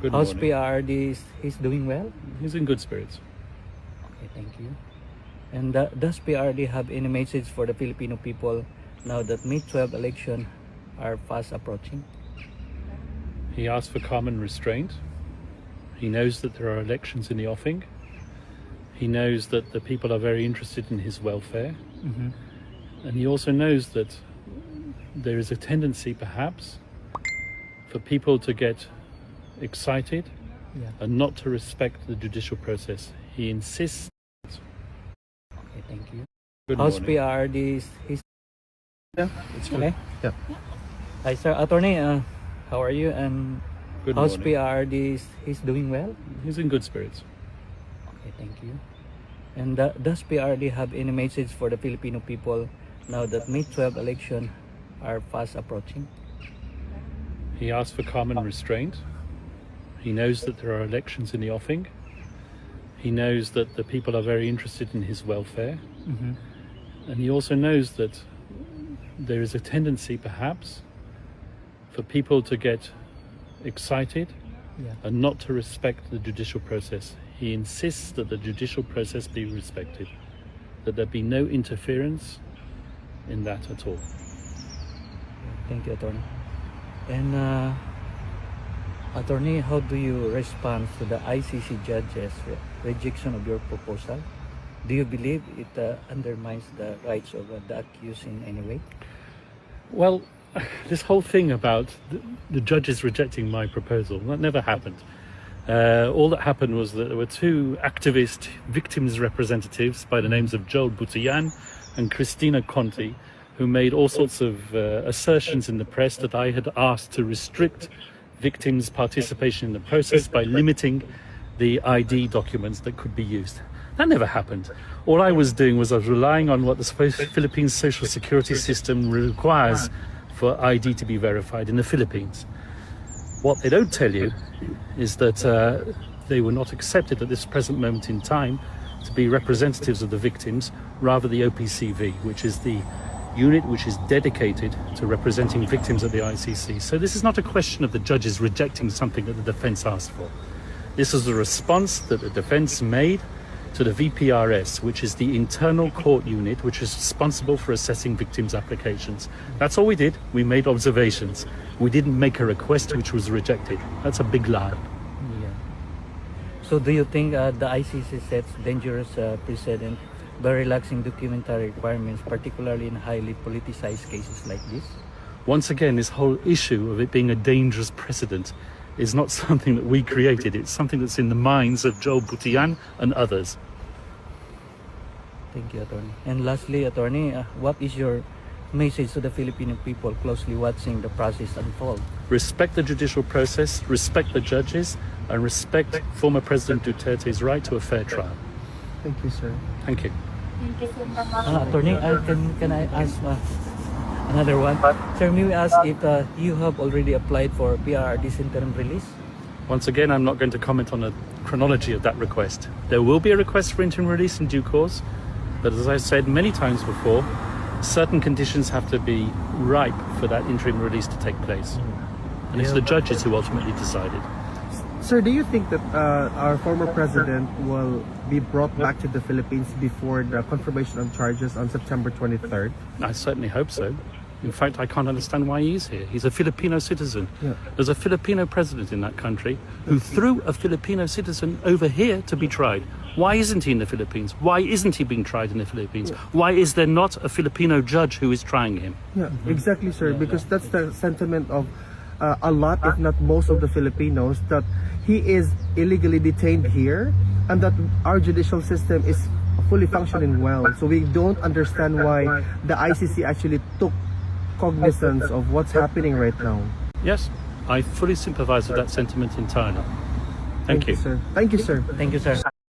Good How's morning. PRD? He's doing well? He's in good spirits. Okay, thank you. And does PRD have any message for the Filipino people now that May 12 election are fast approaching? He asked for calm and restraint. He knows that there are elections in the offing. He knows that the people are very interested in his welfare. Mm-hmm. And he also knows that there is a tendency, perhaps, for people to get excited Yeah. and not to respect the judicial process. He insists. Okay, thank you. Good How's morning. PRD? He's It's okay. Yeah. Hi, sir. Attorney, how are you? And Good how's morning. PRD? He's doing well? He's in good spirits. Okay, thank you. And does PRD have any message for the Filipino people now that May 12 election are fast approaching? He asked for calm and restraint. He knows that there are elections in the offing. He knows that the people are very interested in his welfare. Mm-hmm. And he also knows that there is a tendency, perhaps, for people to get excited Yeah. and not to respect the judicial process. He insists that the judicial process be respected, that there be no interference in that at all. Thank you, Attorney. And Attorney, how do you respond to the ICC judge's rejection of your proposal? Do you believe it undermines the rights of the accused in any way? Well, this whole thing about the judges rejecting my proposal, that never happened. All that happened was that there were two activist victims representatives by the names of Joel Butian and Christina Conti, who made all sorts of assertions in the press that I had asked to restrict victims' participation in the process by limiting the ID documents that could be used. That never happened. All I was doing was I was relying on what the Philippine social security system requires for ID to be verified in the Philippines. What they don't tell you is that they were not accepted at this present moment in time to be representatives of the victims, rather the OPCV, which is the unit which is dedicated to representing victims at the ICC. So this is not a question of the judges rejecting something that the defense asked for. This is the response that the defense made to the VPRS, which is the internal court unit which is responsible for assessing victims' applications. That's all we did. We made observations. We didn't make a request which was rejected. That's a big lie. Yeah. So do you think the ICC sets dangerous precedent by relaxing documentary requirements, particularly in highly politicized cases like this? Once again, this whole issue of it being a dangerous precedent is not something that we created. It's something that's in the minds of Joel Butian and others. Thank you, Attorney. And lastly, Attorney, what is your message to the Filipino people closely watching the process unfold? Respect the judicial process, respect the judges, and respect former President Duterte's right to a fair trial. Thank you, sir. Thank you. Attorney, can I ask another one? Sir, may we ask if you have already applied for PRRD's interim release? Once again, I'm not going to comment on the chronology of that request. There will be a request for interim release in due course, but as I said many times before, certain conditions have to be ripe for that interim release to take place. And it's the judges who ultimately decided. Sir, do you think that our former president will be brought back to the Philippines before the confirmation of charges on September 23rd? I certainly hope so. In fact, I can't understand why he's here. He's a Filipino citizen. Yeah. There's a Filipino president in that country who threw a Filipino citizen over here to be tried. Why isn't he in the Philippines? Why isn't he being tried in the Philippines? Why is there not a Filipino judge who is trying him? Yeah, exactly, sir. Because that's the sentiment of a lot, if not most of the Filipinos, that he is illegally detained here and that our judicial system is fully functioning well. So we don't understand why the ICC actually took cognizance of what's happening right now. Yes, I fully sympathize with that sentiment entirely. Thank you. Sir. Thank you, sir. Thank you, sir.